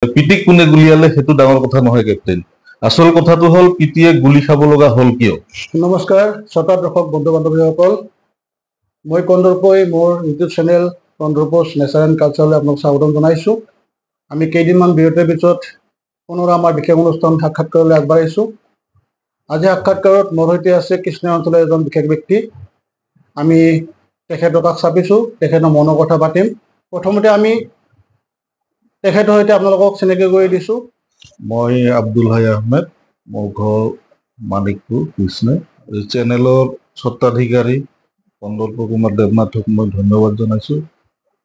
পিটিক কোনে গুলিয়ালে সেইটো ডাঙৰ কথা নহয় কেপ্টেইন। আচল কথাটো হ'ল পিটিয়ে গুলি খাব লগা হ'ল কিয়। নমস্কাৰ শ্ৰোতা দৰ্শক বন্ধু বান্ধৱীসকল, মই কন্দৰ্পই মোৰ ইউটিউব চেনেল কন্দৰ্পছ নেচাৰ এণ্ড কালচাৰলৈ আপোনাক স্বাগতম জনাইছোঁ। আমি কেইদিনমান বিৰতিৰ পিছত পুনৰ আমাৰ বিশেষ অনুষ্ঠান সাক্ষাৎকাৰলৈ আগবাঢ়িছোঁ। আজি সাক্ষাৎকাৰত মোৰ সৈতে আছে কৃষ্ণ অঞ্চলৰ এজন বিশেষ ব্যক্তি। আমি তেখেতক চাপিছোঁ, তেখেতৰ মনৰ কথা পাতিম। প্ৰথমতে আমি তেখেতৰ সৈতে আপোনালোকক চিনাকি কৰি দিছোঁ। মই আব্দুল হাই আহমেদ, মোৰ ঘৰ মানিকপুৰ কৃষ্ণ। এই চেনেলৰ স্বত্বাধিকাৰী কন্দৰ্প কুমাৰ দেৱনাথক মই ধন্যবাদ জনাইছোঁ।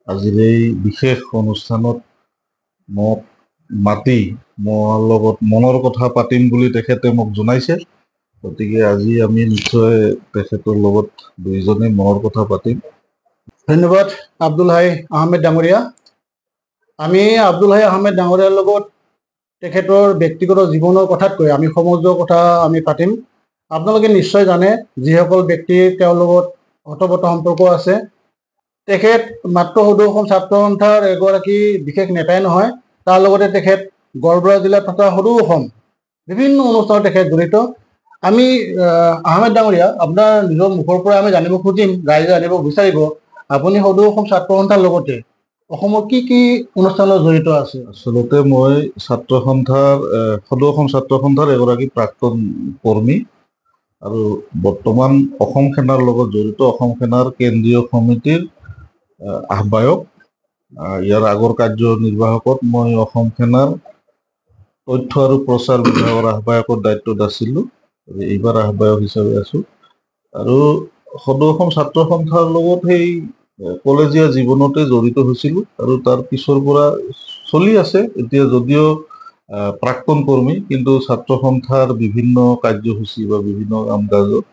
আজিৰ এই বিশেষ অনুষ্ঠানত মোক মাতি মোৰ লগত মনৰ কথা পাতিম বুলি তেখেতে মোক জনাইছে। গতিকে আজি আমি নিশ্চয় তেখেতৰ লগত দুইজনে মনৰ কথা পাতিম। ধন্যবাদ আব্দুল হাই আহমেদ ডাঙৰীয়া। আমি আব্দুল হাই আহমেদ ডাঙৰীয়াৰ লগত তেখেতৰ ব্যক্তিগত জীৱনৰ কথাতকৈ আমি সমাজৰ কথা আমি পাতিম। আপোনালোকে নিশ্চয় জানে যিসকল ব্যক্তিৰ তেওঁৰ লগত ওতঃপ্ৰোত সম্পৰ্ক আছে, তেখেত মাত্ৰ সদৌ অসম ছাত্ৰ সন্থাৰ এগৰাকী বিশেষ নেতাই নহয়, তাৰ লগতে তেখেত গোৱালপাৰা জিলাত থকা সদৌ অসম বিভিন্ন অনুষ্ঠানত তেখেত জড়িত। আমি আহমেদ ডাঙৰীয়া, আপোনাৰ নিজৰ মুখৰ পৰা আমি জানিব খুজিম, ৰাইজে জানিব বিচাৰিব, আপুনি সদৌ অসম ছাত্ৰ সন্থাৰ লগতে অসমৰ কি কি অনুষ্ঠানত জড়িত আছে? আচলতে মই ছাত্ৰ সন্থাৰ সদৌ অসম ছাত্ৰ সন্থাৰ এগৰাকী প্ৰাক্তন কৰ্মী আৰু বৰ্তমান অসম সেনাৰ লগত জড়িত, অসম সেনাৰ কেন্দ্ৰীয় সমিতিৰ আহ্বায়ক। ইয়াৰ আগৰ কাৰ্যনিৰ্বাহকত মই অসম সেনাৰ তথ্য আৰু প্ৰচাৰ বিভাগৰ আহ্বায়কৰ দায়িত্বত আছিলোঁ। এইবাৰ আহ্বায়ক হিচাপে আছোঁ। আৰু সদৌ অসম ছাত্ৰ সন্থাৰ লগত সেই কলেজীয়া জীৱনতে জড়িত হৈছিলোঁ আৰু তাৰ পিছৰ পৰা চলি আছে। এতিয়া যদিও প্ৰাক্তন কৰ্মী, কিন্তু ছাত্ৰ সন্থাৰ বিভিন্ন কাৰ্যসূচী বা বিভিন্ন কাম কাজত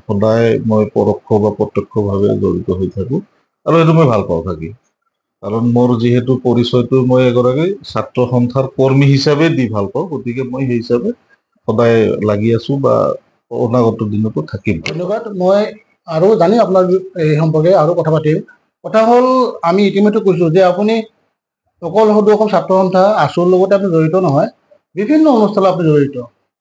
সদায় মই পৰোক্ষ বা প্ৰত্যক্ষভাৱে জড়িত হৈ থাকোঁ আৰু সেইটো মই ভাল পাওঁ থাকি। কাৰণ মোৰ যিহেতু পৰিচয়টো মই এগৰাকী ছাত্ৰ সন্থাৰ কৰ্মী হিচাপে দি ভাল পাওঁ, গতিকে মই সেই হিচাপে সদায় লাগি আছোঁ বা অনাগত দিনতো থাকিম। ধন্যবাদ। মই আৰু জানি আপোনাৰ এই সম্পৰ্কে আৰু কথা পাতিম। কথা হ'ল, আমি ইতিমধ্যে কৈছোঁ যে আপুনি অকল সদৌ অসম ছাত্ৰ সন্থা আছুৰ লগতে আপুনি জড়িত নহয়, বিভিন্ন অনুষ্ঠানত আপুনি জড়িত।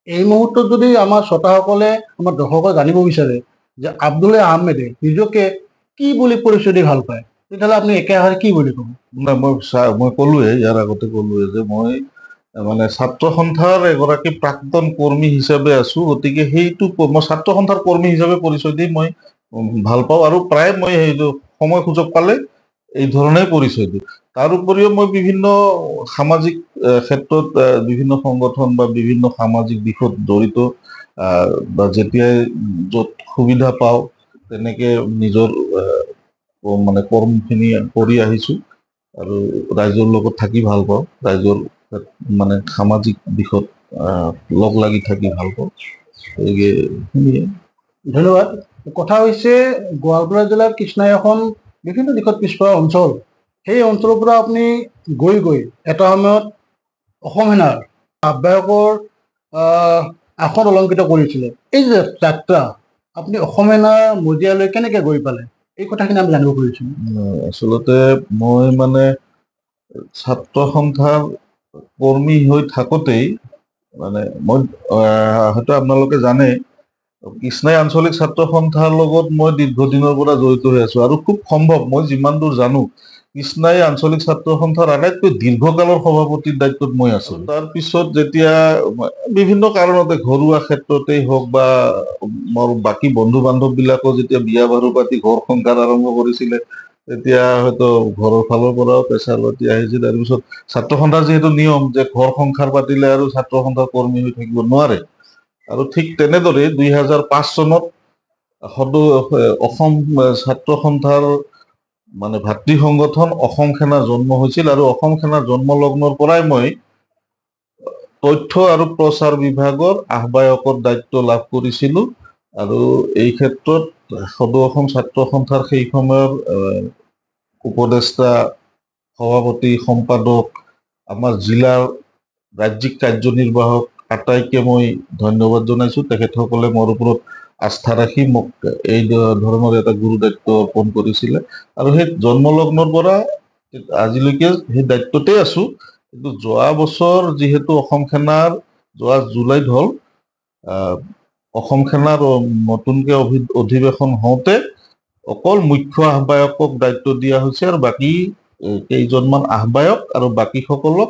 এই মুহূৰ্তত যদি আমাৰ শ্ৰোতাসকলে, আমাৰ দৰ্শকে জানিব বিচাৰে যে আব্দুল হাই আহমেদে নিজকে কি বুলি পৰিচয় দি ভাল পায়, তেতিয়াহ'লে আপুনি একেৰাহে কি বুলি ক'ব? নাই, মই ক'লোৱে, ইয়াৰ আগতে ক'লোৱে যে মই মানে ছাত্ৰ সন্থাৰ এগৰাকী প্ৰাক্তন কৰ্মী হিচাপে আছোঁ। গতিকে সেইটো মই ছাত্ৰ সন্থাৰ কৰ্মী হিচাপে পৰিচয় দি মই ভাল পাওঁ আৰু প্ৰায় মই সেইটো সময় সুযোগ পালে এই ধৰণে পৰিচয় দিওঁ। তাৰ উপৰিও মই বিভিন্ন সামাজিক ক্ষেত্ৰত বিভিন্ন সংগঠন বা বিভিন্ন সামাজিক দিশত জড়িত, বা যেতিয়াই য'ত সুবিধা পাওঁ তেনেকে নিজৰ মানে কৰ্মখিনি কৰি আহিছোঁ আৰু ৰাইজৰ লগত থাকি ভাল পাওঁ। ৰাইজৰ মানে সামাজিক দিশত লগ লাগি থাকি ভাল পাওঁ। গতিকে ধন্যবাদ। কথা হৈছে, গোৱালপাৰা জিলাৰ কৃষ্ণাই এখন বিভিন্ন দিশত পিছপৰা অঞ্চল। সেই অঞ্চলৰ পৰা আপুনি গৈ গৈ এটা সময়ত অসম সেনাৰ আহ্বায়কৰ আসন অলংকৃত কৰিছিলে। এই যে যাত্ৰা, আপুনি অসম সেনাৰ মজিয়ালৈ কেনেকে গৈ পালে, এই কথাখিনি আমি জানিব খুজিছিলোঁ। আচলতে মই মানে ছাত্ৰ সন্থাৰ কৰ্মী হৈ থাকোঁতেই মানে মই হয়তো আপোনালোকে জানে, কৃষ্ণাই আঞ্চলিক ছাত্ৰ সন্থাৰ লগত মই দীৰ্ঘদিনৰ পৰা জড়িত হৈ আছোঁ আৰু খুব সম্ভৱ মই যিমান দূৰ জানো কৃষ্ণাই আঞ্চলিক ছাত্ৰ সন্থাৰ আটাইতকৈ দীৰ্ঘকালৰ সভাপতিৰ দায়িত্বত মই আছোঁ। তাৰপিছত যেতিয়া বিভিন্ন কাৰণতে, ঘৰুৱা ক্ষেত্ৰতেই হওক বা মোৰ বাকী বন্ধু বান্ধৱ বিলাকো যেতিয়া বিয়া বাৰু পাতি ঘৰ সংসাৰ আৰম্ভ কৰিছিলে, তেতিয়া হয়তো ঘৰৰ ফালৰ পৰাও প্ৰেছাৰ পাতি আহিছিল। তাৰপিছত ছাত্ৰ সন্থাৰ যিহেতু নিয়ম যে ঘৰ সংসাৰ পাতিলে আৰু ছাত্ৰ সন্থাৰ কৰ্মী হৈ থাকিব নোৱাৰে, আৰু ঠিক তেনেদৰে 2005 চনত সদৌ অসম ছাত্ৰ সন্থাৰ মানে ভাতৃ সংগঠন অসম সেনা জন্ম হৈছিল আৰু অসম সেনাৰ জন্মলগ্নৰ পৰাই মই তথ্য আৰু প্ৰচাৰ বিভাগৰ আহ্বায়কৰ দায়িত্ব লাভ কৰিছিলোঁ। আৰু এই ক্ষেত্ৰত সদৌ অসম ছাত্ৰ সন্থাৰ সেই সময়ৰ উপদেষ্টা, সভাপতি, সম্পাদক, আমাৰ জিলাৰ ৰাজ্যিক কাৰ্যনিৰ্বাহক আটাইকে মই ধন্যবাদ জনাইছোঁ। তেখেতসকলে মোৰ ওপৰত আস্থা ৰাখি মোক এই ধৰণৰ এটা গুৰু দায়িত্ব অৰ্পণ কৰিছিলে আৰু সেই জন্মলগ্নৰ পৰা আজিলৈকে সেই দায়িত্বতে আছোঁ। কিন্তু যোৱা বছৰ যিহেতু অসম সেনাৰ যোৱা জুলাইত হ'ল, আহ, অসম সেনাৰ নতুনকে অধিৱেশন হওঁতে অকল মুখ্য আহ্বায়কক দায়িত্ব দিয়া হৈছে আৰু বাকী কেইজনমান আহ্বায়ক আৰু বাকী সকলক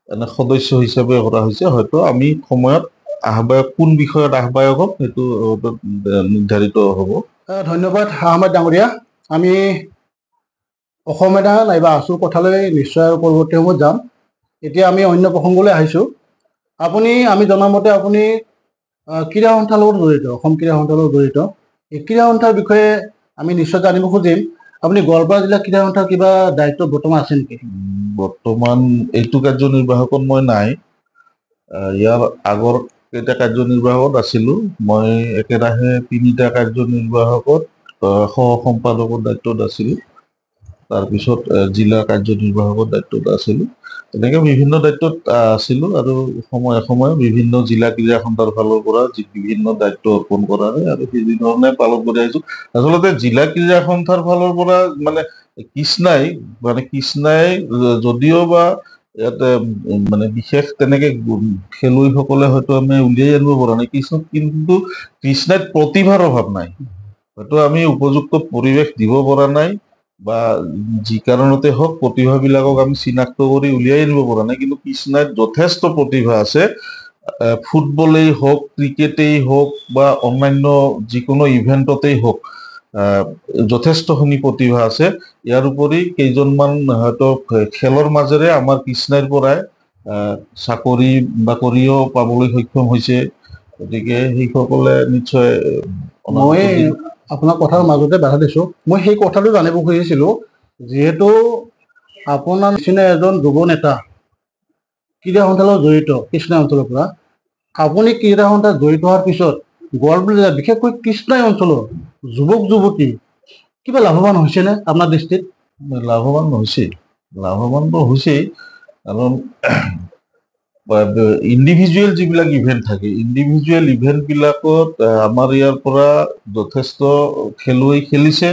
এনে সদস্য হিচাপে কৰা হৈছে। হয়তো আমি সময়ত আহ্বায়ক কোন বিষয়ত আহ্বায়ক হওক সেইটো নিৰ্ধাৰিত হ'ব। ধন্যবাদ আহমেদ ডাঙৰীয়া। আমি অসম সেনা নাইবা আছুৰ কথালৈ নিশ্চয় আৰু পৰৱৰ্তী সময়ত যাম। এতিয়া আমি অন্য প্ৰসংগলৈ আহিছোঁ। আমি জনামতে আপুনি ক্ৰীড়া সন্থাৰ লগত জড়িত, অসম ক্ৰীড়া সন্থাৰ লগত জড়িত। এই ক্ৰীড়া সন্থাৰ বিষয়ে আমি নিশ্চয় জানিব খুজিম। আপুনি গোৱালপাৰা জিলা ক্ৰীড়া সন্থাৰ কিবা দায়িত্ব বৰ্তমান আছে নেকি? বৰ্তমান এইটো কাৰ্যনিৰ্বাহকত মই নাই। ইয়াৰ আগৰ কেইটা কাৰ্যনিৰ্বাহকত আছিলো। মই একেৰাহে 3টা কাৰ্যনিৰ্বাহকত সহ সম্পাদকৰ দায়িত্বত আছিলো। তাৰপিছত জিলা কাৰ্যনিৰ্বাহকৰ দায়িত্বত আছিলো। এনেকে বিভিন্ন দায়িত্বত আছিলো আৰু সময়ে সময়ে বিভিন্ন জিলা ক্ৰীড়া সন্থাৰ ফালৰ পৰা বিভিন্ন দায়িত্ব অৰ্পণ কৰা হয় আৰু সেই ধৰণে পালন কৰি আহিছো। আচলতে জিলা ক্ৰীড়া সন্থাৰ ফালৰ পৰা মানে কৃষ্ণাই যদিও বা ইয়াতে মানে বিশেষ তেনেকে খেলুৱৈসকলে হয়তো আমি উলিয়াই আনিব পৰা নাই কিন্তু কৃষ্ণাইত প্ৰতিভাৰ অভাৱ নাই। হয়তো আমি উপযুক্ত পৰিৱেশ দিব পৰা নাই বা যি কাৰণতে হওক প্ৰতিভাবিলাকক আমি চিনাক্ত কৰি উলিয়াই আনিব পৰা নাই। কিন্তু কৃষ্ণাইত যথেষ্ট প্ৰতিভা আছে। ফুটবলেই হওক, ক্ৰিকেটেই হওক বা অন্যান্য যিকোনো ইভেণ্টতেই হওক যথেষ্টখিনি প্ৰতিভা আছে। ইয়াৰ উপৰি কেইজনমান হয়তো খেলৰ মাজেৰে আমাৰ কৃষ্ণাইৰ পৰাই চাকৰি বাকৰিও পাবলৈ সক্ষম হৈছে। গতিকে সেইসকলে নিশ্চয় মই আপোনাৰ কথাৰ মাজতে বাধা দিছোঁ। মই সেই কথাটো জানিব খুজিছিলো, যিহেতু আপোনাৰ নিচিনা এজন যুৱ নেতা ক্ৰীড়া সন্থাৰ লগত জড়িত কৃষ্ণাই অঞ্চলৰ পৰা, আপুনি ক্ৰীড়া সন্থাত জড়িত হোৱাৰ পিছত গোৱালপাৰা জিলা বিশেষকৈ কৃষ্ণাই অঞ্চলৰ যুৱক যুৱতী কিবা লাভৱান হৈছেনে আপোনাৰ দৃষ্টিত? লাভৱানতো হৈছেই। কাৰণ ইণ্ডিভিজুৱেল যিবিলাক ইভেণ্ট থাকে, ইণ্ডিভিজুৱেল ইভেণ্টবিলাকত আমাৰ ইয়াৰ পৰা যথেষ্ট খেলুৱৈ খেলিছে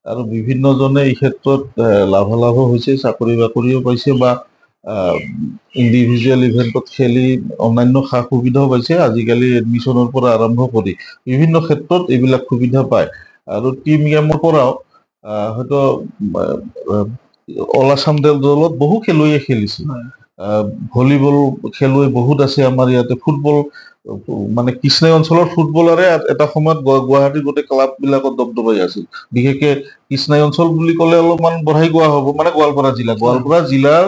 আৰু বিভিন্নজনে এই ক্ষেত্ৰত লাভালাভো হৈছে, চাকৰি বাকৰিও পাইছে বা ইণ্ডিভিজুৱেল ইভেণ্টত খেলি অন্যান্য সা সুবিধাও পাইছে। আজিকালি এডমিশ্যনৰ পৰা আৰম্ভ কৰি বিভিন্ন ক্ষেত্ৰত এইবিলাক সুবিধা পায়। আৰু টিম গেমৰ পৰাও হয়তো অল আছাম দলত বহু খেলুৱৈয়ে খেলিছে। ভলীবল খেলুৱৈ বহুত আছে আমাৰ ইয়াতে। ফুটবল মানে কৃষ্ণাই অঞ্চলৰ ফুটবলাৰে এটা সময়ত গুৱাহাটীৰ গোটেই ক্লাববিলাকত দবদবাই আছিল। বিশেষকে কৃষ্ণাই অঞ্চল বুলি ক'লে অলপমান বঢ়াই কোৱা হ'ব, মানে গোৱালপাৰা জিলাৰ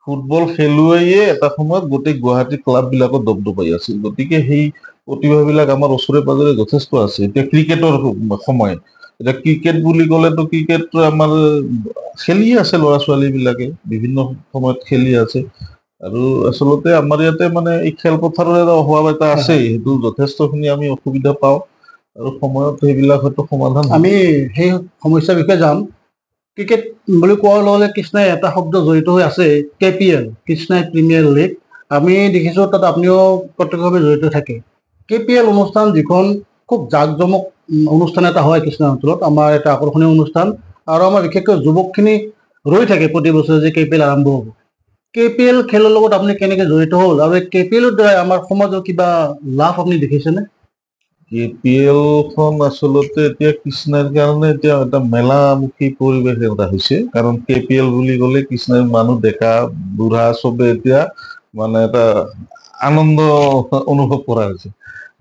ফুটবল খেলুৱৈয়ে এটা সময়ত গোটেই গুৱাহাটী ক্লাববিলাকত দবদবাই আছিল। গতিকে সেই প্ৰতিভাবিলাক আমাৰ ওচৰে পাজৰে যথেষ্ট আছে। এতিয়া ক্ৰিকেটৰ সময়, এতিয়া ক্ৰিকেট বুলি ক'লেতো ক্ৰিকেট আমাৰ খেলিয়ে আছে, ল'ৰা ছোৱালীবিলাকে বিভিন্ন সময়ত খেলি আছে। আৰু আচলতে আমাৰ ইয়াতে মানে এই খেলপথাৰৰ এটা অভাৱ এটা আছে, সেইটো যথেষ্টখিনি আমি অসুবিধা পাওঁ আৰু সময়ত সেইবিলাক হয়তো সমাধান। আমি সেই সমস্যাৰ বিষয়ে যাম। ক্ৰিকেট বুলি কোৱাৰ লগে লগে কৃষ্ণাই এটা শব্দ জড়িত হৈ আছে, KPL, কৃষ্ণাই প্ৰিমিয়াৰ লীগ। আমি দেখিছোঁ তাত আপুনিও প্ৰত্যক্ষভাৱে জড়িত থাকে। KPL অনুষ্ঠান যিখন খুব জাকজমক অনুষ্ঠান এটা হয় কৃষ্ণাই অঞ্চলত, আমাৰ এটা আকৰ্ষণীয় অনুষ্ঠান আৰু আমাৰ বিশেষকৈ যুৱকখিনি ৰৈ থাকে প্ৰতি বছৰে যে KPL আৰম্ভ হ'ব। KPL খেলৰ লগত আপুনি কেনেকৈ জড়িত হ'ল আৰু এই KPLৰ দ্বাৰা আমাৰ সমাজৰ কিবা লাভ আপুনি দেখিছেনে? KPL খন আচলতে এতিয়া কৃষ্ণাইৰ কাৰণে এতিয়া এটা মেলামুখী পৰিৱেশ এটা হৈছে। কাৰণ KPL বুলি ক'লে কৃষ্ণাইৰ মানুহ ডেকা বুঢ়া চবে এতিয়া মানে এটা আনন্দ অনুভৱ কৰা হৈছে।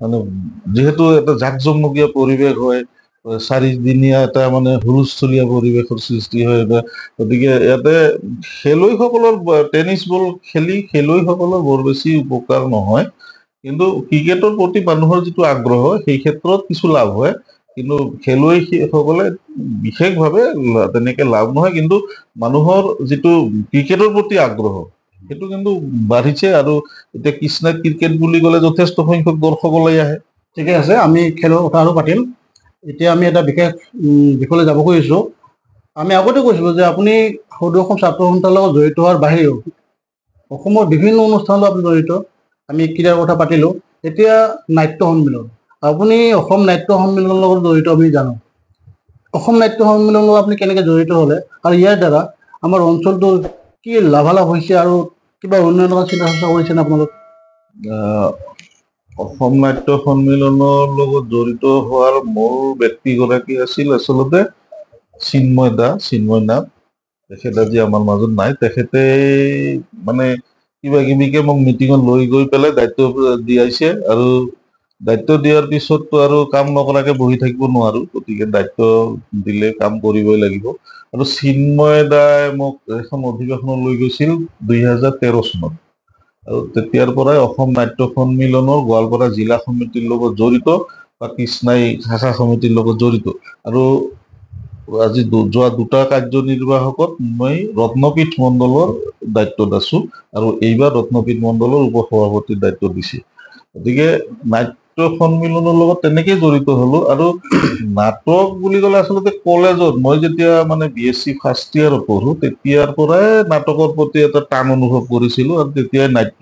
মানে যিহেতু এটা জাকজমকীয়া পৰিৱেশ হয়, 4দিনীয়া এটা মানে হুলস্থুলীয়া পৰিৱেশৰ সৃষ্টি হয়। গতিকে ইয়াতে খেলুৱৈসকলৰ টেনিছ বল খেলি খেলুৱৈসকলৰ বৰ বেছি উপকাৰ নহয়, কিন্তু ক্ৰিকেটৰ প্ৰতি মানুহৰ যিটো আগ্ৰহ সেই ক্ষেত্ৰত কিছু লাভ হয়। কিন্তু খেলুৱৈসকলে বিশেষভাৱে তেনেকে লাভ নহয়, কিন্তু মানুহৰ যিটো ক্ৰিকেটৰ প্ৰতি আগ্ৰহ সেইটো কিন্তু বাঢ়িছে। আৰু এতিয়া কৃষ্ণাইত ক্ৰিকেট বুলি ক'লে যথেষ্ট সংখ্যক দৰ্শক ওলাই আহে। ঠিকে আছে, আমি খেলৰ কথা আৰু পাতিম। এতিয়া আমি এটা বিশেষ দিশলৈ যাব খুজিছোঁ। আমি আগতে কৈছিলোঁ যে আপুনি সদৌ অসম ছাত্ৰ সন্থাৰ লগত জড়িত হোৱাৰ বাহিৰেও অসমৰ বিভিন্ন অনুষ্ঠানত আপুনি জড়িত। আমি ক্ৰীড়াৰ কথা পাতিলোঁ। এতিয়া নাট্য সন্মিলন, আপুনি অসম নাট্য সন্মিলনৰ লগত জড়িত আমি জানো। অসম নাট্য সন্মিলনৰ লগত আপুনি কেনেকৈ জড়িত হ'লে আৰু ইয়াৰ দ্বাৰা আমাৰ অঞ্চলটোৰ কি লাভালাভ হৈছে আৰু কিবা উন্নয়নৰ চিন্তা চৰ্চা কৰিছেনে আপোনালোক? আহ, অসম নাট্য সন্মিলনৰ লগত জড়িত হোৱাৰ মূল ব্যক্তিগৰাকী আছিল আচলতে চিন্ময় নাথ। তেখেত আজি আমাৰ মাজত নাই। তেখেতে মানে কিবা কিবিকে মোক মিটিঙত লৈ গৈ পেলাই দায়িত্ব দিয়াইছে, আৰু দায়িত্ব দিয়াৰ পিছততো আৰু কাম নকৰাকে বহি থাকিব নোৱাৰো, গতিকে দায়িত্ব দিলে কাম কৰিবই লাগিব। আৰু চিন্ময় দাই মোক এখন অধিৱেশনত লৈ গৈছিল 2013 চনত, আৰু তেতিয়াৰ পৰাই অসম নাট্য সন্মিলনৰ গোৱালপাৰা জিলা সমিতিৰ লগত জড়িত বা কৃষ্ণাই শাখা সমিতিৰ লগত জড়িত। আৰু আজি যোৱা দুটা কাৰ্যনিৰ্বাহকত মই ৰত্নপীঠ মণ্ডলৰ দায়িত্বত আছো, আৰু এইবাৰ ৰত্নপীঠ মণ্ডলৰ উপ সভাপতিৰ দায়িত্ব দিছে। গতিকে নাট্য সন্মিলনৰ লগত তেনেকেই জড়িত হলো। আৰু নাটক বুলি ক'লে আচলতে কলেজত মই যেতিয়া মানে BSc ফাৰ্ষ্ট ইয়াৰত পঢ়ো, তেতিয়াৰ পৰাই নাটকৰ প্ৰতি এটা টান অনুভৱ কৰিছিলো, আৰু তেতিয়াই নাট্য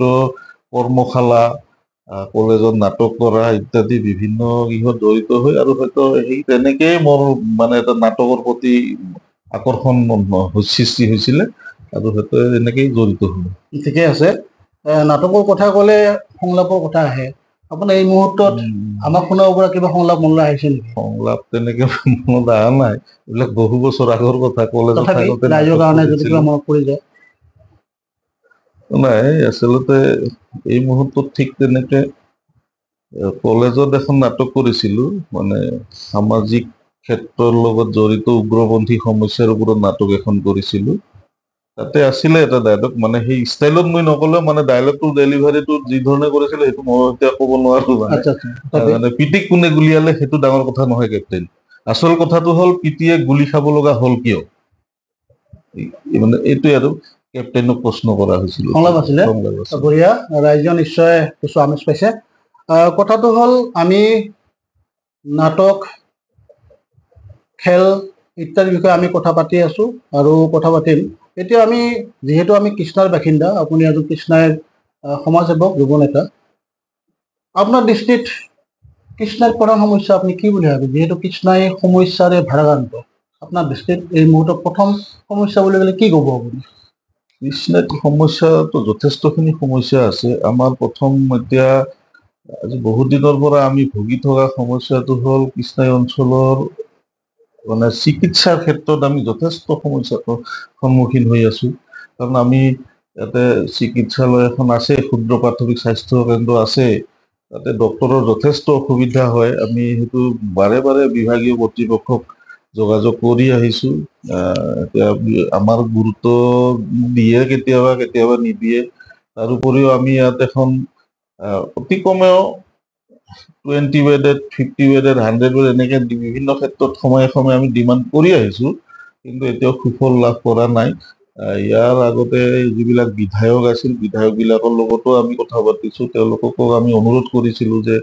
কৰ্মশালা, কলেজত নাটক কৰা ইত্যাদি বিভিন্ন দিশত জড়িত হৈ, আৰু হয়তো সেই তেনেকেই মোৰ মানে এটা নাটকৰ প্ৰতি আকৰ্ষণ সৃষ্টি হৈছিলে, আৰু হয়তো এনেকেই জড়িত হলো। ঠিকে আছে। নাটকৰ কথা ক'লে সংলাপৰ কথা আহে। আপোনাৰ এই মুহূৰ্তত আমাক শুনাব পৰা কিবা সংলাপ মনলৈ আহিছে নেকি? সংলাপ তেনেকে মনত অহা নাই, এইবিলাক বহু বছৰ আগৰ কথা। কলেজত তথাপি থাকোতে ৰাইজৰ নাটক কাৰণে যদি কৰিছিলো। কিবা মনত পৰি যায়। নাই, আচলতে এই মুহূৰ্তত ঠিক তেনেকে কলেজত এখন নাটক কৰিছিলো, মানে সামাজিক ক্ষেত্ৰৰ লগত জড়িত উগ্ৰপন্থী সমস্যাৰ ওপৰত নাটক এখন কৰিছিলো। তাতে আছিলে এটা ডায়লগ, মানে সেই ষ্টাইলত মই নকলেও মানে ডায়লগটো ডেলিভাৰীটো যি ধৰণে কৰিছিলে সেইটো মই এতিয়া ক'ব নোৱাৰো। আচ্ছা, তথাপি মানে পিটিক কোনে গুলিয়ালে সেইটো ডাঙৰ কথা নহয় কেপ্টেইন। আচল কথাটো হ'ল পিটিয়ে গুলি খাব লগা হ'ল কিয়, মানে এইটোৱে আৰু কেপ্টেইনক প্ৰশ্ন কৰা হৈছিল। সংলাপ আছিলে। বঢ়িয়া, ৰাইজে নিশ্চয় কিছু আমেজ পাইছে। কথাটো হ'ল আমি নাটক, খেল ইত্যাদিৰ বিষয়ে আমি কথা পাতি আছো আৰু কথা পাতিম। এতিয়া আমি যিহেতু আমি কৃষ্ণাৰ বাসিন্দা, আপুনি এজন কৃষ্ণাৰ সমাজসেৱক, যুৱ নেতা, আপোনাৰ দৃষ্টিত কৃষ্ণাৰ প্ৰধান সমস্যা আপুনি কি বুলি ভাবে? যিহেতু কৃষ্ণাই সমস্যাৰে ভাৰাক্ৰান্ত, আপোনাৰ দৃষ্টিত এই মুহূৰ্তত প্ৰথম সমস্যা বুলি ক'লে কি ক'ব আপুনি? কৃষ্ণাত সমস্যাটো যথেষ্টখিনি সমস্যা আছে। আমাৰ প্ৰথম এতিয়া আজি বহুত দিনৰ পৰা আমি ভুগি থকা সমস্যাটো হ'ল কৃষ্ণাই অঞ্চলৰ মানে চিকিৎসাৰ ক্ষেত্ৰত আমি যথেষ্ট সমস্যাৰ সন্মুখীন হৈ আছো। কাৰণ আমি ইয়াতে চিকিৎসালয় এখন আছে, ক্ষুদ্ৰ প্ৰাথমিক স্বাস্থ্য কেন্দ্ৰ আছে, তাতে ডক্তৰৰ যথেষ্ট অসুবিধা হয়। আমি সেইটো বাৰে বাৰে বিভাগীয় কৰ্তৃপক্ষক যোগাযোগ কৰি আহিছো। এতিয়া আমাৰ গুৰুত্ব দিয়ে, কেতিয়াবা কেতিয়াবা নিদিয়ে। তাৰোপৰিও আমি ইয়াত এখন অতি কমেও 20 বেডেড, 50 বেডেড, 100 বেড এনেকে বিভিন্ন ক্ষেত্ৰত সময়ে সময়ে আমি ডিমাণ্ড কৰি আহিছো, কিন্তু এতিয়াও সুফল লাভ কৰা নাই। ইয়াৰ আগতে যিবিলাক বিধায়ক আছিল, বিধায়ক বিলাকৰ লগতো আমি কথা পাতিছো। তেওঁলোককো আমি অনুৰোধ কৰিছিলো যে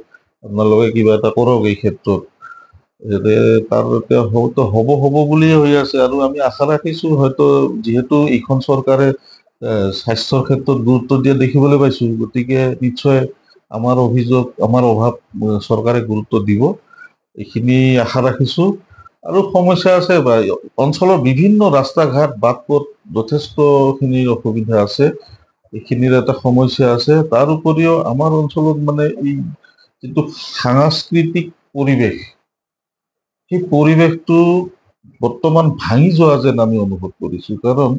আপোনালোকে কিবা এটা কৰক এই ক্ষেত্ৰত। তাৰ এতিয়া হয়তো হ'ব বুলিয়ে হৈ আছে, আৰু আমি আশা ৰাখিছো হয়তো, যিহেতু এইখন চৰকাৰে স্বাস্থ্যৰ ক্ষেত্ৰত গুৰুত্ব দিয়া দেখিবলৈ পাইছো, গতিকে নিশ্চয় আমাৰ অভিযোগ, আমাৰ অভাৱ চৰকাৰে গুৰুত্ব দিব, এইখিনি আশা ৰাখিছো। আৰু সমস্যা আছে, বা অঞ্চলৰ বিভিন্ন ৰাস্তা ঘাট, বাট পথ যথেষ্টখিনি অসুবিধা আছে, এইখিনিৰ এটা সমস্যা আছে। তাৰ উপৰিও আমাৰ অঞ্চলত মানে এই যিটো সাংস্কৃতিক পৰিৱেশ, সেই পৰিৱেশটো বৰ্তমান ভাঙি যোৱা যেন আমি অনুভৱ কৰিছো। কাৰণ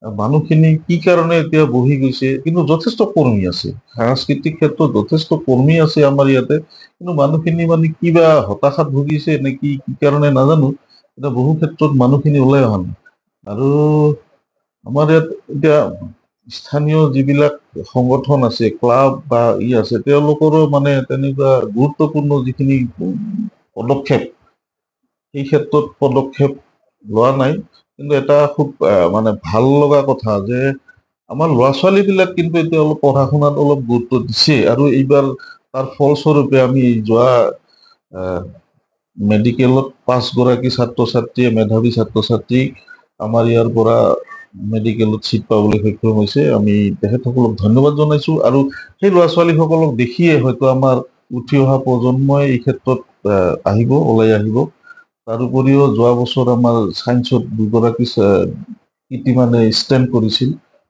মানুহখিনি কি কাৰণে এতিয়া বহি গৈছে, কিন্তু যথেষ্ট কৰ্মী আছে, সাংস্কৃতিক ক্ষেত্ৰত যথেষ্ট কৰ্মী আছে আমাৰ ইয়াতে, কিন্তু মানুহখিনি মানে কিবা হতাশাত ভুগিছে নে কি কাৰণে নাজানো, এতিয়া বহু ক্ষেত্ৰত মানুহখিনি ওলাই অহা নাই। আৰু আমাৰ ইয়াত এতিয়া স্থানীয় যিবিলাক সংগঠন আছে, ক্লাব বা আছে, তেওঁলোকৰো মানে তেনেকুৱা গুৰুত্বপূৰ্ণ যিখিনি পদক্ষেপ, সেই ক্ষেত্ৰত পদক্ষেপ লোৱা নাই। কিন্তু এটা খুব মানে ভাল লগা কথা যে আমাৰ ল'ৰা ছোৱালী বিলাক কিন্তু এতিয়া অলপ পঢ়া শুনাত অলপ গুৰুত্ব দিছে, আৰু এইবাৰ তাৰ ফলস্বৰূপে আমি যোৱা মেডিকেলত 5 গৰাকী ছাত্ৰ ছাত্ৰীয়ে, মেধাৱী ছাত্ৰ ছাত্ৰী আমাৰ ইয়াৰ পৰা মেডিকেলত চিট পাবলৈ সক্ষম হৈছে। আমি তেখেতসকলক ধন্যবাদ জনাইছো, আৰু সেই ল'ৰা ছোৱালীসকলক দেখিয়ে হয়তো আমাৰ উঠি অহা প্ৰজন্মই এই ক্ষেত্ৰত ওলাই আহিব। তাৰোপৰিও যোৱা বছৰ আমাৰ ছায়েন্সত 2 গৰাকী ইতিমানে ষ্টেণ্ড কৰিছিল,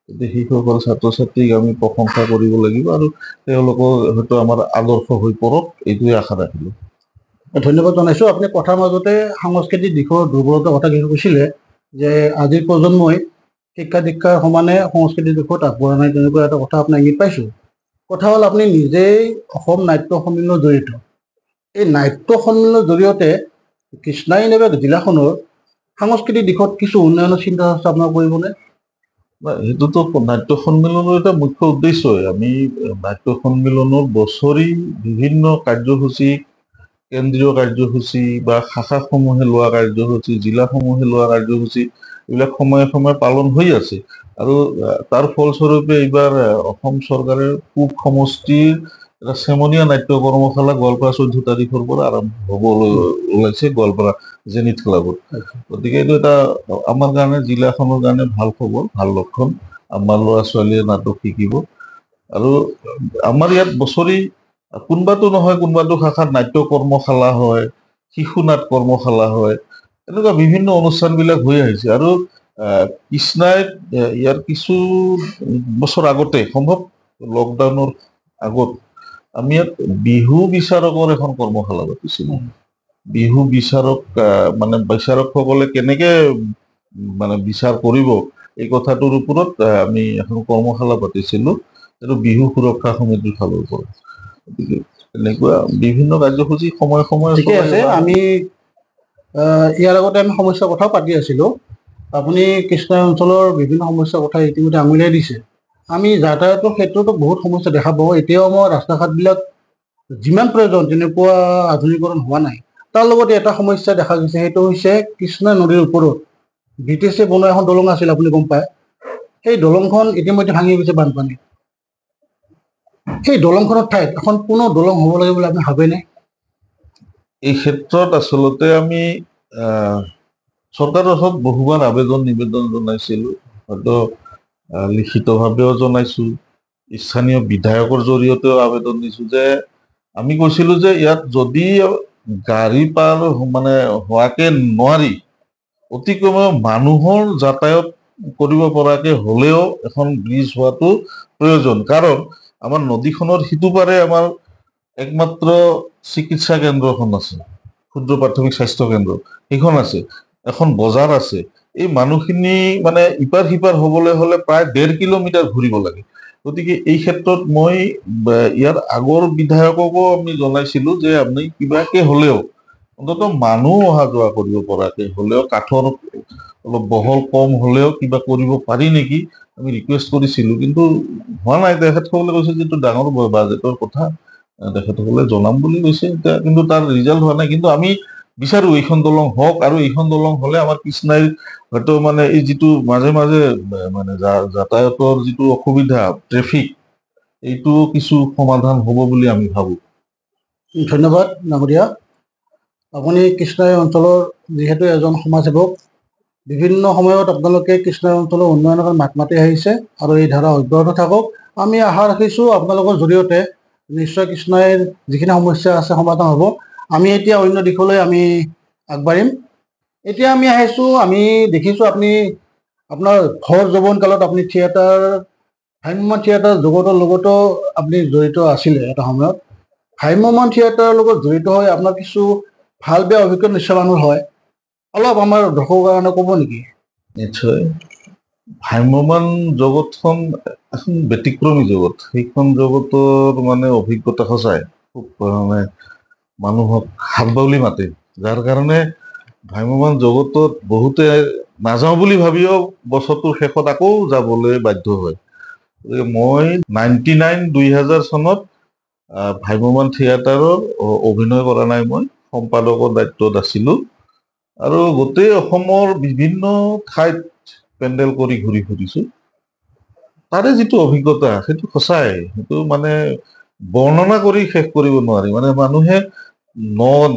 গতিকে সেইসকল ছাত্ৰ ছাত্ৰীক আমি প্ৰশংসা কৰিব লাগিব আৰু তেওঁলোকৰ হয়তো আমাৰ আদৰ্শ হৈ পৰক, এইটোৱে আশা ৰাখিলোঁ। ধন্যবাদ জনাইছোঁ। আপুনি কথাৰ মাজতে সাংস্কৃতিক দিশৰ দুৰ্বলতাৰ কথা কিছু কৈছিলে, যে আজিৰ প্ৰজন্মই শিক্ষা দীক্ষাৰ সমানে সংস্কৃতিৰ দিশত আগবঢ়া নাই, তেনেকুৱা এটা কথা আপোনাক ইংগিত পাইছোঁ। কথা হ'ল, আপুনি নিজেই অসম নাট্য সন্মিলনৰ জড়িত। এই নাট্য সন্মিলনৰ জৰিয়তে কৃষ্ণাই নগৰ জিলাখনৰ সাংস্কৃতিক দিশত কিছু উন্নয়নৰ চিন্তা চৰ্চা আপোনাৰ কৰিবনে? সেইটোতো নাট্য সন্মিলনৰ এটা মুখ্য উদ্দেশ্যই। আমি নাট্য সন্মিলনৰ বছৰি বিভিন্ন কাৰ্যসূচী, কেন্দ্ৰীয় কাৰ্যসূচী বা শাখাসমূহে লোৱা কাৰ্যসূচী, জিলাসমূহে লোৱা কাৰ্যসূচী, এইবিলাক সময়ে সময়ে পালন হৈ আছে। আৰু তাৰ ফলস্বৰূপে এইবাৰ অসম চৰকাৰে পূব সমষ্টিৰ এটা চেমনীয়া নাট্য কৰ্মশালা গোৱালপাৰা 14 তাৰিখৰ পৰা আৰম্ভ হ'বলৈ ওলাইছে, গোৱালপাৰা জেনিথ ক্লাবত। গতিকে এইটো এটা আমাৰ কাৰণে, জিলাখনৰ কাৰণে ভাল খবৰ, ভাল লক্ষণ। আমাৰ ল'ৰা ছোৱালীয়ে নাটক শিকিব। আৰু আমাৰ ইয়াত বছৰি কোনোবাটো নহয় কোনোবাটো শাখাত নাট্য কৰ্মশালা হয়, শিশু নাট কৰ্মশালা হয়, এনেকুৱা বিভিন্ন অনুষ্ঠানবিলাক হৈ আহিছে। আৰু কৃষ্ণাই ইয়াৰ কিছু বছৰ আগতে, সম্ভৱ লকডাউনৰ আগত, আমি ইয়াত বিহু বিচাৰকৰ এখন কৰ্মশালা পাতিছিলোঁ। বিহু বিচাৰক, মানে বিচাৰকসকলে কেনেকে মানে বিচাৰ কৰিব, এই কথাটোৰ ওপৰত আমি এখন কৰ্মশালা পাতিছিলোঁ, এইটো বিহু সুৰক্ষা সমিতিৰ ফালৰ পৰা। গতিকে এনেকুৱা বিভিন্ন কাৰ্যসূচী সময়ে সময়ে ঠিকে আছে। আমি ইয়াৰ আগতে আমি সমস্যাৰ কথাও পাতি আছিলোঁ। আপুনি কৃষ্ণাই অঞ্চলৰ বিভিন্ন সমস্যাৰ কথা ইতিমধ্যে আঙুলিয়াই দিছে। আমি যাতায়াতৰ ক্ষেত্ৰতো বহুত সমস্যা দেখা পাওঁ। এতিয়াও আমাৰ ৰাস্তা ঘাটবিলাক যিমান প্ৰয়োজন তেনেকুৱা আধুনিকৰণ হোৱা নাই। তাৰ লগতে এটা সমস্যা দেখা গৈছে, সেইটো হৈছে কৃষ্ণা নদীৰ ওপৰত ব্ৰিটিছে বনোৱা এখন দলং আছিল, আপুনি গম পায়। সেই দলংখন ইতিমধ্যে ভাঙি গৈছে বানপানী। সেই দলংখনৰ ঠাইত এখন পুনৰ দলং হ'ব লাগে বুলি আপুনি ভাবেনে? এই ক্ষেত্ৰত আচলতে আমি চৰকাৰৰ ওচৰত বহুবাৰ আবেদন নিবেদন জনাইছিলোঁ, হয়তো লিখিতভাৱেও জনাইছোঁ, স্থানীয় বিধায়কৰ জৰিয়তেও আবেদন দিছোঁ, যে আমি কৈছিলোঁ যে ইয়াত যদি গাড়ী পাৰ মানে হোৱাকে নোৱাৰি, অতি কমেও মানুহৰ যাতায়াত কৰিব পৰাকে হ'লেও এখন ব্ৰিজ হোৱাটো প্ৰয়োজন। কাৰণ আমাৰ নদীখনৰ সিটো পাৰে আমাৰ একমাত্ৰ চিকিৎসা কেন্দ্ৰখন আছে, ক্ষুদ্ৰ প্ৰাথমিক স্বাস্থ্য কেন্দ্ৰ সেইখন আছে, এখন বজাৰ আছে। এই মানুহখিনি মানে ইপাৰ সিপাৰ হ'বলৈ হ'লে প্ৰায় 1.5 কিলোমিটাৰ ঘূৰিব লাগে। গতিকে এই ক্ষেত্ৰত মই ইয়াৰ আগৰ বিধায়ককো আমি জনাইছিলোঁ যে আপুনি কিবাকে হ'লেও অন্তত মানুহ অহা যোৱা কৰিব পৰাকে হ'লেও, কাঠৰ অলপ বহল কম হ'লেও কিবা কৰিব পাৰি নেকি, আমি ৰিকুৱেষ্ট কৰিছিলোঁ, কিন্তু হোৱা নাই। তেখেতসকলে কৈছে যে এইটো ডাঙৰ বাজেটৰ কথা, তেখেতসকলে জনাম বুলি কৈছে এতিয়া, কিন্তু তাৰ ৰিজাল্ট হোৱা নাই। কিন্তু আমি বিচাৰো এইখন দলং হওক, আৰু এইখন দলং হলে আমাৰ কৃষ্ণাইৰ হয়তো মানে এই যিটো মাজে মাজে মানে যাতায়াতৰ যিটো অসুবিধা, ট্ৰেফিক, এইটো কিছু সমাধান হ'ব বুলি আমি ভাবো। ধন্যবাদ ডাঙৰীয়া। আপুনি কৃষ্ণাই অঞ্চলৰ যিহেতু এজন সমাজসেৱক, বিভিন্ন সময়ত আপোনালোকে কৃষ্ণাই অঞ্চলৰ উন্নয়নৰ কাৰণে মাত মাতি আহিছে, আৰু এই ধাৰা অব্যাহত থাকক। আমি আশা ৰাখিছোঁ আপোনালোকৰ জৰিয়তে নিশ্চয় কৃষ্ণাইৰ যিখিনি সমস্যা আছে সমাধান হ'ব। আমি এতিয়া অন্য দিশলৈ আমি আগবাঢ়িম। এতিয়া আমি আহিছোঁ, আমি দেখিছোঁ আপুনি আপোনাৰ ভৰ যৌৱন কালত আপুনি থিয়েটাৰ, ভ্ৰাম্যমাণ থিয়েটাৰ জগতৰ লগতো আপুনি জড়িত আছিলে এটা সময়ত। ভ্ৰাম্যমাণ থিয়েটাৰৰ লগত জড়িত হৈ আপোনাৰ কিছু ভাল বেয়া অভিজ্ঞতা নিশ্চয় মানুহৰ হয়, অলপ আমাৰ দৰ্শকৰ কাৰণে ক'ব নেকি? নিশ্চয়। ভ্ৰাম্যমাণ জগতখন এখন ব্যতিক্ৰমী জগত। সেইখন জগতৰ মানে অভিজ্ঞতা সঁচাই খুব মানে মানুহক হাত বাউলি মাতে, যাৰ কাৰণে ভ্ৰাম্যমাণ জগতত বহুতে নাযাওঁ বুলি ভাবিও বছৰটোৰ শেষত আকৌ যাবলৈ বাধ্য হয়। গতিকে মই 2000 চনত ভ্ৰাম্যমাণ থিয়েটাৰৰ অভিনয় কৰা নাই, মই সম্পাদকৰ দায়িত্বত আছিলোঁ, আৰু গোটেই অসমৰ বিভিন্ন ঠাইত পেণ্ডেল কৰি ঘূৰি ফুৰিছোঁ। তাৰে যিটো অভিজ্ঞতা সেইটো সঁচাই, সেইটো মানে বৰ্ণনা কৰি শেষ কৰিব নোৱাৰি। মানে মানুহে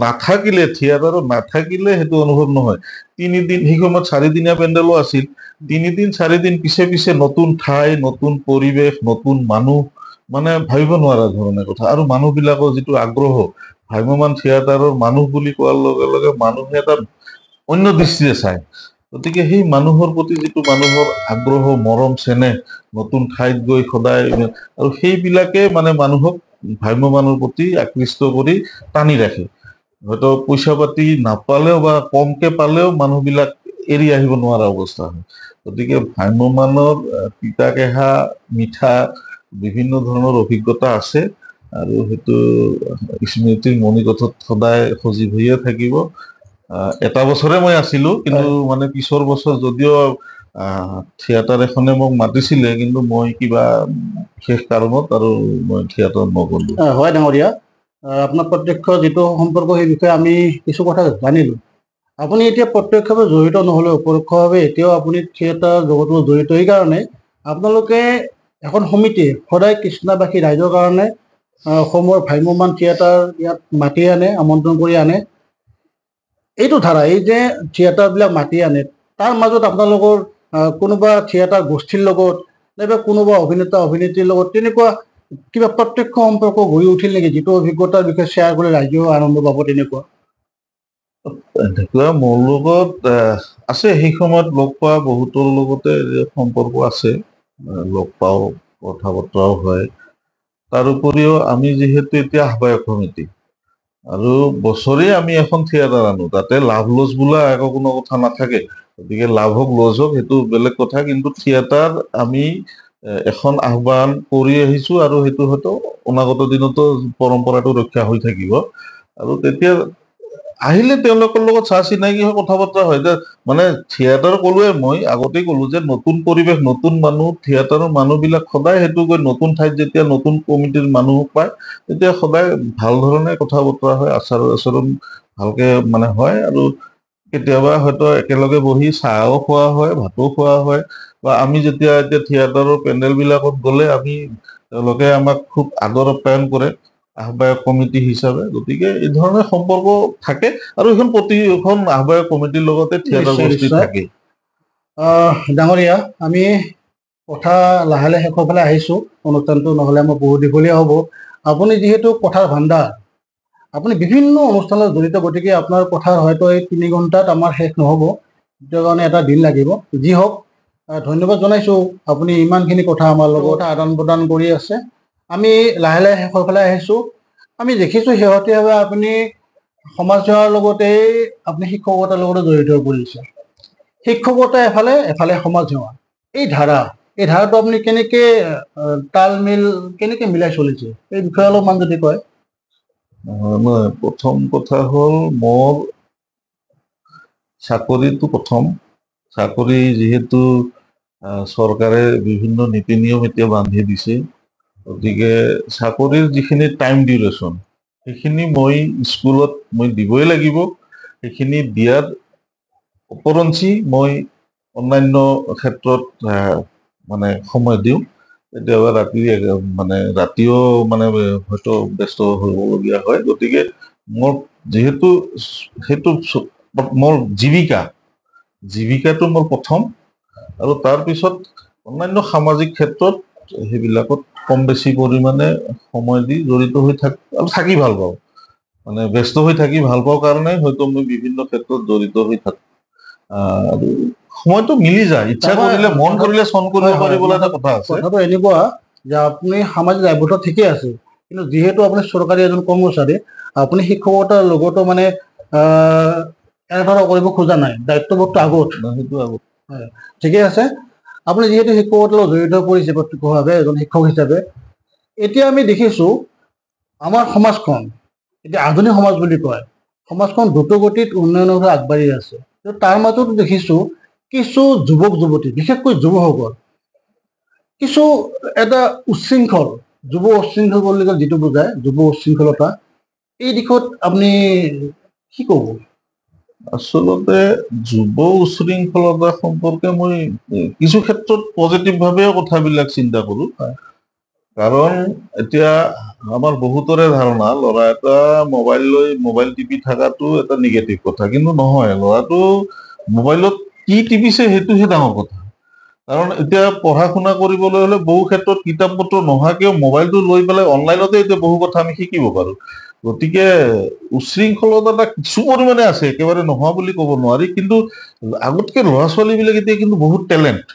নাথাকিলে, থিয়েটাৰত নাথাকিলে সেইটো অনুভৱ নহয়। 3 দিন, সেই সময়ত 4 দিনীয়া পেণ্ডেলো আছিল, 3 দিন 4 দিন পিছে পিছে নতুন ঠাই, নতুন পৰিৱেশ, নতুন মানুহ, মানে ভাবিব নোৱাৰা ধৰণৰ কথা। আৰু মানুহবিলাকৰ যিটো আগ্ৰহ, ভ্ৰাম্যমাণ থিয়েটাৰৰ মানুহ বুলি কোৱাৰ লগে লগে মানুহে এটা অন্য দৃষ্টিৰে চায়। গতিকে সেই মানুহৰ প্ৰতি যিটো মানুহৰ আগ্ৰহ, মৰম, চেনেহ, নতুন ঠাইত গৈ সদায়, আৰু সেইবিলাকে মানে মানুহক ভ্ৰাম্যমাণৰ প্ৰতি আকৃষ্ট কৰি টানি ৰাখে। হয়তো পইচা পাতি নাপালেও বা কমকে পালেও মানুহবিলাক এৰি আহিব নোৱাৰা অৱস্থা হয়। গতিকে ভ্ৰাম্যমাণৰ তিতা কেঁহা মিঠা বিভিন্ন ধৰণৰ অভিজ্ঞতা আছে, আৰু সেইটো স্মৃতিৰ মণিকোঠত সদায় সজীৱ হৈয়ে থাকিব। এটা বছৰে মই আছিলো, কিন্তু মানে পিছৰ বছৰ যদিও থিয়েটাৰ এখনে মোক মাতিছিলে, কিন্তু মই কিবা বিশেষ কাৰণত আৰু মই থিয়েটাৰ নগলো। হয় ডাঙৰীয়া, আপোনাৰ প্ৰত্যক্ষ যিটো সম্পৰ্ক সেই বিষয়ে আমি কিছু কথা জানিলো। আপুনি এতিয়া প্ৰত্যক্ষভাৱে জড়িত নহলেও পৰোক্ষভাৱে এতিয়াও আপুনি থিয়েটাৰ জগতৰ জড়িত। সেইকাৰণে আপোনালোকে এখন সমিতিয়ে সদায় কৃষ্ণাবাসী ৰাইজৰ কাৰণে অসমৰ ভ্ৰাম্যমাণ থিয়েটাৰ ইয়াত মাতি আনে, আমন্ত্ৰণ কৰি আনে। এইটো ধাৰা, এই যে থিয়েটাৰবিলাক মাতি আনে, তাৰ মাজত আপোনালোকৰ কোনোবা থিয়েটাৰ গোষ্ঠীৰ লগত নাইবা কোনোবা অভিনেতা অভিনেত্ৰীৰ লগত তেনেকুৱা কিবা প্ৰত্যক্ষ সম্পৰ্ক গঢ়ি উঠিল নেকি, যিটো অভিজ্ঞতাৰ বিষয়ে শ্বেয়াৰ কৰি ৰাইজেও আনন্দ পাব? তেনেকুৱা এনেকুৱা মোৰ লগত আছে, সেই সময়ত লগ পোৱা বহুতৰ লগতে সম্পৰ্ক আছে, লগ পাওঁ, কথা বতৰাও হয়। তাৰোপৰিও আমি যিহেতু এতিয়া আহ্বায়ক সমিতি, আৰু বছৰে আমি এখন থিয়েটাৰ আনো, তাতে লাভ লছ বোলা একো কোনো কথা নাথাকে। গতিকে লাভ হওক লছ হওক সেইটো বেলেগ কথা, কিন্তু থিয়েটাৰ আমি এখন আহ্বান কৰি আহিছো, আৰু সেইটো হয়তো অনাগত দিনতো পৰম্পৰাটো ৰক্ষা হৈ থাকিব। আৰু তেতিয়া আহিলে তেওঁলোকৰ লগত চা চিনাকি হৈ কথা বতৰা হয়। মানে থিয়েটাৰ ক'লোৱে, মই আগতেই ক'লো যে নতুন পৰিৱেশ, নতুন মানুহ, থিয়েটাৰৰ মানুহবিলাক সদায় সেইটো গৈ নতুন ঠাইত যেতিয়া নতুন কমিটিৰ মানুহ পায়, তেতিয়া সদায় ভাল ধৰণে কথা বতৰা হয়, আচাৰ আচৰণ ভালকে মানে হয়, আৰু কেতিয়াবা হয়তো একেলগে বহি চাহও খোৱা হয়, ভাতো খোৱা হয়। বা আমি যেতিয়া এতিয়া থিয়েটাৰৰ পেণ্ডেল বিলাকত গ'লে তেওঁলোকে আমাক খুব আদৰ আপ্যায়ন কৰে আহ্বায়ক কমিটি হিচাপে। গতিকে এই ধৰণৰ সম্পৰ্ক থাকে, আৰু এইখন প্ৰতিখন আহ্বায়ক কমিটিৰ লগতে থিয়েটাৰ নিশ্চয় গোষ্ঠী নিশ্চয়। থাকে। ডাঙৰীয়া, আমি কথা লাহে লাহে শেষৰ ফালে আহিছো, অনুষ্ঠানটো নহলে আমাৰ বহু দীঘলীয়া হ'ব। আপুনি যিহেতু কথাৰ ভাণ্ডাৰ, আপুনি বিভিন্ন অনুষ্ঠানত জড়িত, গতিকে আপোনাৰ কথা হয়তো এই 3 ঘণ্টাত আমাৰ শেষ নহ'ব, সেইটো কাৰণে এটা দিন লাগিব। যি হওক, ধন্যবাদ জনাইছো, আপুনি ইমানখিনি কথা আমাৰ লগত আদান প্ৰদান কৰি আছে। আমি লাহে লাহে শেষৰ ফালে আহিছো। আমি দেখিছো শেহতীয়াভাৱে আপুনি সমাজ সেৱাৰ লগতে আপুনি শিক্ষকতাৰ লগতে জড়িত হৈ পৰিছে। শিক্ষকতা এফালে, এফালে সমাজ সেৱা, এই ধাৰাটো আপুনি কেনেকে তাল মিল কেনেকে মিলাই চলিছে, এই বিষয়ে অলপমান যদি কয়। নহয়, প্ৰথম কথা হ'ল মোৰ চাকৰিটো প্ৰথম। চাকৰি যিহেতু চৰকাৰে বিভিন্ন নীতি নিয়ম এতিয়া বান্ধি দিছে, গতিকে চাকৰিৰ যিখিনি টাইম ডিউৰেশ্যন, সেইখিনি মই স্কুলত মই দিবই লাগিব। সেইখিনি দিয়াৰ উপৰঞ্চি মই অন্যান্য ক্ষেত্ৰত মানে সময় দিওঁ। কেতিয়াবা ৰাতিও মানে হয়তো ব্যস্ত হ'বলগীয়া হয়। গতিকে মোৰ যিহেতু সেইটো মোৰ জীৱিকাটো মোৰ প্ৰথম, আৰু তাৰপিছত অন্যান্য সামাজিক ক্ষেত্ৰত সেইবিলাকত কম বেছি পৰিমাণে সময় দি জড়িত হৈ থাকি ভাল পাওঁ। মানে ব্যস্ত হৈ থাকি ভাল পাওঁ কাৰণে হয়তো মই বিভিন্ন ক্ষেত্ৰত জড়িত হৈ থাকো। আৰু সময়টো মিলি যায়, ইচ্ছা কৰিলে, মন কৰিলে চন কৰিব পাৰিবলৈ এটা কথা আছে। কথাটো এনেকুৱা যে আপুনি সামাজিক দায়বদ্ধ ঠিকে আছে, কিন্তু যিহেতু আপুনি চৰকাৰী এজন কৰ্মচাৰী, আপুনি শিক্ষকতাৰ লগতো মানে এনেধৰণৰ কৰিব খোজা নাই, দায়িত্ববোধটো আগত। সেইটো আগত হয়, ঠিকে আছে। আপুনি যিহেতু শিক্ষকতাৰ লগত জড়িত পৰিছে প্ৰত্যক্ষভাৱে এজন শিক্ষক হিচাপে, এতিয়া আমি দেখিছো আমাৰ সমাজখন এতিয়া আধুনিক সমাজ বুলি কয়, সমাজখন দ্ৰুতগতিত উন্নয়নৰ হৈ আগবাঢ়ি আছে। তাৰ মাজতো দেখিছো কিছু যুৱক যুৱতী, বিশেষকৈ যুৱকসকল কিছু এটা উচ্ছৃংখল, যুৱ উচ্ছৃংখল বুলি যিটো বুজায়, যুৱ উচ্ছৃংখলতা, এই দিশত আপুনি কি ক'ব? আচলতে যুৱ উচ্ছৃংখলতা সম্পৰ্কে মই কিছু ক্ষেত্ৰত পজিটিভ ভাৱেও কথাবিলাক চিন্তা কৰো। কাৰণ এতিয়া আমাৰ বহুতৰে ধাৰণা ল'ৰা এটা মোবাইল টিপি থকাটো এটা নিগেটিভ কথা, কিন্তু নহয়। ল'ৰাটো মোবাইলত কি টিপিছে সেইটোহে ডাঙৰ কথা। কাৰণ এতিয়া পঢ়া শুনা কৰিবলৈ হলে বহু ক্ষেত্ৰত কিতাপ পত্ৰ নোহোৱাকেও মোবাইলটো লৈ পেলাই অনলাইনতে এতিয়া বহু কথা আমি শিকিব পাৰো। গতিকে উশৃংখলতা এটা কিছু পৰিমাণে আছে, একেবাৰে নোহোৱা বুলি ক'ব নোৱাৰি, কিন্তু আগতকে ল'ৰা ছোৱালীবিলাক এতিয়া কিন্তু বহুত টেলেণ্ট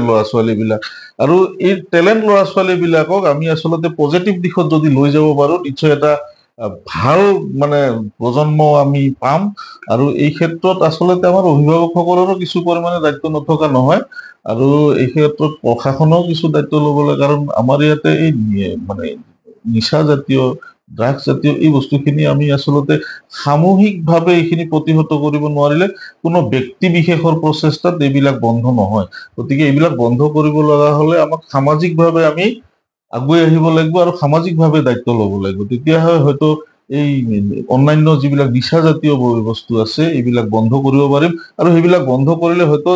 ল'ৰা ছোৱালীবিলাক। আৰু এই টেলেণ্ট ল'ৰা ছোৱালীবিলাকক আমি আচলতে পজিটিভ দিশত যদি লৈ যাব পাৰো, নিশ্চয় এটা ভাল মানে প্ৰজন্ম আমি পাম। আৰু এই ক্ষেত্ৰত আচলতে আমাৰ অভিভাৱকসকলৰো কিছু পৰিমাণে দায়িত্ব নথকা নহয়, আৰু এই ক্ষেত্ৰত প্ৰশাসনেও কিছু দায়িত্ব ল'ব লাগে। কাৰণ আমাৰ ইয়াতে এই মানে নিচা জাতীয়, ড্ৰাগছ জাতীয় এই বস্তুখিনি আমি আচলতে সামূহিকভাৱে এইখিনি প্ৰতিহত কৰিব নোৱাৰিলে কোনো ব্যক্তি বিশেষৰ প্ৰচেষ্টাত এইবিলাক বন্ধ নহয়। গতিকে এইবিলাক বন্ধ কৰিব লগা হলে আমাক সামাজিকভাৱে আমি আগুৱাই আহিব লাগিব আৰু সামাজিকভাৱে দায়িত্ব ল'ব লাগিব। তেতিয়াহে হয়তো এই অন্যান্য যিবিলাক নিচা জাতীয় বস্তু আছে এইবিলাক বন্ধ কৰিব পাৰিম। আৰু সেইবিলাক বন্ধ কৰিলে হয়তো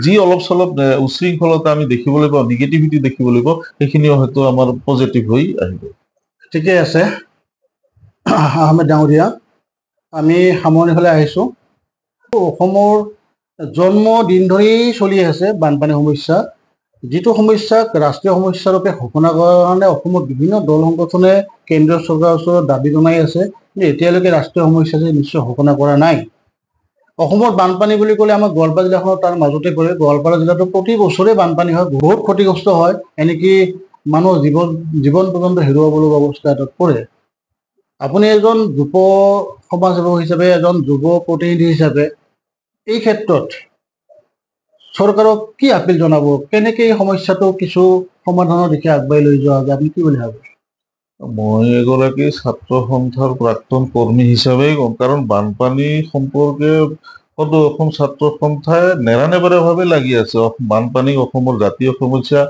যি অলপ চলপ উশৃংখলতা আমি দেখিবলৈ পাওঁ, নিগেটিভিটি দেখিবলৈ পাওঁ, সেইখিনিও হয়তো আমাৰ পজিটিভ হৈ আহিব। ঠিকে আছে আহমেদ ডাঙৰীয়া, আমি সামৰণিফালে আহিছোঁ। অসমৰ জন্ম দিন ধৰি চলি আছে বানপানী সমস্যা, যিটো সমস্যাক ৰাষ্ট্ৰীয় সমস্যা ৰূপে ঘোষণা কৰাৰ কাৰণে অসমৰ বিভিন্ন দল সংগঠনে কেন্দ্ৰীয় চৰকাৰৰ ওচৰত দাবী জনাই আছে, কিন্তু এতিয়ালৈকে ৰাষ্ট্ৰীয় সমস্যা যে নিশ্চয় ঘোষণা কৰা নাই। অসমৰ বানপানী বুলি ক'লে আমাৰ গোৱালপাৰা জিলাখনত তাৰ মাজতে পৰে। গোৱালপাৰা জিলাতো প্ৰতি বছৰে বানপানী হয়, বহুত ক্ষতিগ্ৰস্ত হয়, এনেকি মানুহ জীৱন পৰ্যন্ত হেৰুৱাবলগীয়া অৱস্থা এটাত পৰে। আপুনি এজন যুৱ সমাজসেৱক হিচাপে, এজন যুৱ প্ৰতিনিধি হিচাপে এই ক্ষেত্ৰত চৰকাৰক কি আপিল জনাব? কেনেকে এই সমস্যাটো কিছু সমাধানৰ দিশে আগবাঢ়ি লৈ যোৱা হবে, আপুনি কি বুলি ভাবে? মই এগৰাকী ছাত্ৰ সন্থাৰ প্ৰাক্তন কৰ্মী হিচাপেই কম, কাৰণ বানপানী সম্পৰ্কে সদৌ অসম ছাত্ৰ সন্থাই নেৰানেপেৰাভাৱে লাগি আছে। বানপানীক অসমৰ জাতীয় সমস্যা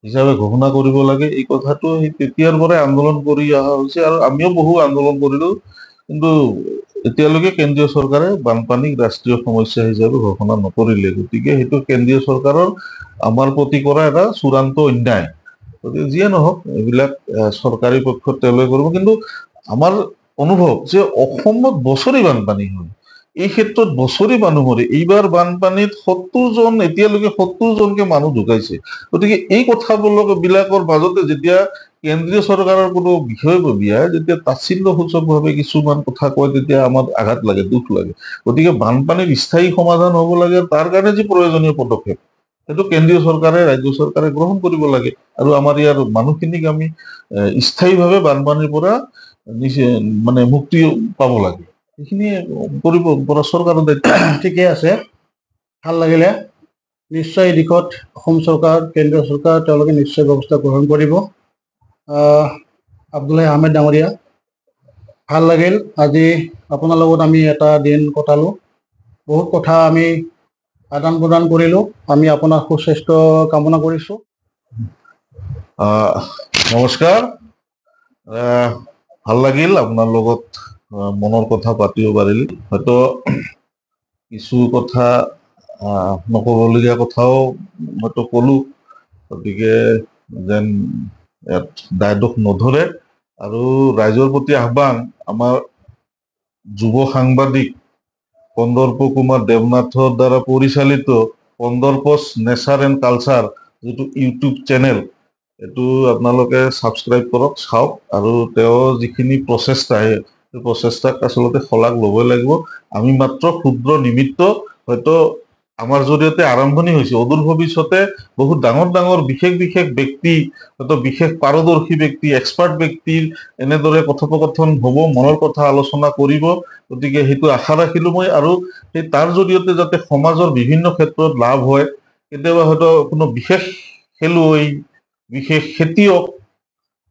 হিচাপে ঘোষণা কৰিব লাগে, এই কথাটো সেই তেতিয়াৰ পৰাই আন্দোলন কৰি অহা হৈছে, আৰু আমিও বহু আন্দোলন কৰিলো, কিন্তু এতিয়ালৈকে কেন্দ্ৰীয় চৰকাৰে বানপানীক ৰাষ্ট্ৰীয় সমস্যা হিচাপে ঘোষণা নকৰিলে। গতিকে সেইটো কেন্দ্ৰীয় চৰকাৰৰ আমাৰ প্ৰতি কৰা এটা চূড়ান্ত অন্যায়। গতিকে যিয়ে নহওক, এইবিলাক চৰকাৰী পক্ষত তেওঁলোকে কৰিব। কিন্তু আমাৰ অনুভৱ যে অসমত বছৰি বানপানী হয়, এই ক্ষেত্ৰত বছৰি মানুহ মৰে। এইবাৰ বানপানীত 70জন, এতিয়ালৈকে 70জনকে মানুহ ঢুকাইছে। গতিকে এই কথাবিলাকৰ মাজতে যেতিয়া কেন্দ্ৰীয় চৰকাৰৰ কোনো বিষয়ববীয়াই যেতিয়া তাচ্ছিল্যসূচকভাৱে কিছুমান কথা কয়, তেতিয়া আমাৰ আঘাত লাগে, দুখ লাগে। গতিকে বানপানীৰ স্থায়ী সমাধান হ'ব লাগে, তাৰ কাৰণে যি প্ৰয়োজনীয় পদক্ষেপ সেইটো কেন্দ্ৰীয় চৰকাৰে, ৰাজ্য চৰকাৰে গ্ৰহণ কৰিব লাগে। আৰু আমাৰ ইয়াৰ মানুহখিনিক আমি স্থায়ীভাৱে বানপানীৰ পৰা মানে মুক্তি পাব লাগে, সেইখিনি কৰিব পৰা চৰকাৰৰ দায়িত্ব। ঠিকে আছে, ভাল লাগিলে। নিশ্চয় এই দিশত অসম চৰকাৰ, কেন্দ্ৰীয় চৰকাৰ তেওঁলোকে নিশ্চয় ব্যৱস্থা গ্ৰহণ কৰিব। আব্দুল আহমেদ ডাঙৰীয়া, ভাল লাগিল আজি আপোনাৰ লগত আমি এটা দিন কটালো, বহুত কথা আমি আদান প্ৰদান কৰিলো। আমি আপোনাৰ সুস্বাস্থ্য কামনা কৰিছো। নমস্কাৰ, ভাল লাগিল আপোনাৰ লগত মনৰ কথা পাতিব পাৰিল। হয়তো কিছু কথা নকবলগীয়া কথাও হয়তো কলো, গতিকে যেন ইয়াত দায় দোষ নধৰে। আৰু ৰাইজৰ প্ৰতি আহ্বান, আমাৰ যুৱ সাংবাদিক কন্দৰ্প কুমাৰ দেৱনাথৰ দ্বাৰা পৰিচালিত কন্দৰ্পছ নেচাৰ এণ্ড কালচাৰ যিটো ইউটিউব চেনেল, এইটো আপোনালোকে ছাবস্ক্ৰাইব কৰক, চাওক। আৰু তেওঁ যিখিনি প্ৰচেষ্টা, সেই প্ৰচেষ্টাক আচলতে শলাগ ল'বই লাগিব। আমি মাত্ৰ ক্ষুদ্ৰ নিমিত্ত, হয়তো আমাৰ জৰিয়তে আৰম্ভণি হৈছে, অদূৰ ভৱিষ্যতে বহুত ডাঙৰ ডাঙৰ বিশেষ ব্যক্তি, হয়তো বিশেষ পাৰদৰ্শী ব্যক্তি, এক্সপাৰ্ট ব্যক্তিৰ এনেদৰে কথোপকথন হ'ব, মনৰ কথা আলোচনা কৰিব। গতিকে সেইটো আশা ৰাখিলো মই, আৰু সেই তাৰ জৰিয়তে যাতে সমাজৰ বিভিন্ন ক্ষেত্ৰত লাভ হয়। কেতিয়াবা হয়তো কোনো বিশেষ খেলুৱৈ, বিশেষ খেতিয়ক,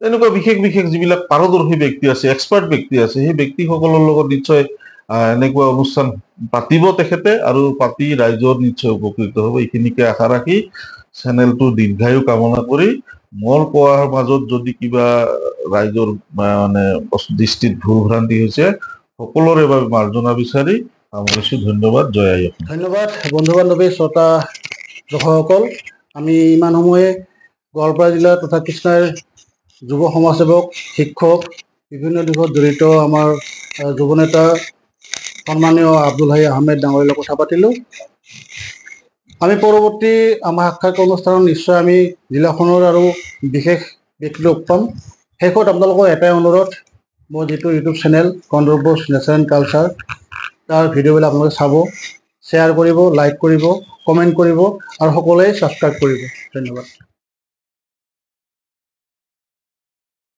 তেনেকুৱা বিশেষ যিবিলাক পাৰদৰ্শী ব্যক্তি আছে, এক্সপাৰ্ট ব্যক্তি আছে, সেই ব্যক্তিসকলৰ লগত নিশ্চয় এনেকুৱা অনুষ্ঠান পাতিব তেখেতে, আৰু পাতি ৰাইজৰ নিশ্চয় উপকৃত হ'ব। এইখিনিকে আশা ৰাখি চেনেলটো দীৰ্ঘায়ু কামনা কৰি, মোৰ কোৱাৰ মাজত যদি কিবা ৰাইজৰ মানে দৃষ্টিত ভুল ভ্ৰান্তি হৈছে, সকলোৰে বাবে মাৰ্জনা বিচাৰি সামৰিছো। ধন্যবাদ। জয় আই অসম। ধন্যবাদ বন্ধু বান্ধৱী, শ্ৰোতা দৰ্শকসকল। আমি ইমান সময়ে গোৱালপাৰা জিলা তথা কৃষ্ণাইৰ যুৱ সমাজসেৱক, শিক্ষক, বিভিন্ন দিশত জড়িত আমাৰ যুৱ নেতা সন্মানীয় আব্দুল হাই আহমেদ ডাঙৰীয়াৰ লগত কথা পাতিলো। আমি পৰৱৰ্তী আমাৰ সাক্ষাৎ অনুষ্ঠানত নিশ্চয় আমি জিলাখনৰ আৰু বিশেষ ব্যক্তি লগ পাম। শেষত আপোনালোকৰ এটাই অনুৰোধ, মোৰ যিটো YouTube channel condor box nature and culture, তাৰ ভিডিঅ'বিলাক আপোনালোকে চাব, শ্বেয়াৰ কৰিব, লাইক কৰিব, কমেণ্ট কৰিব আৰু সকলোৱে ছাবস্ক্ৰাইব কৰিব। ধন্যবাদ।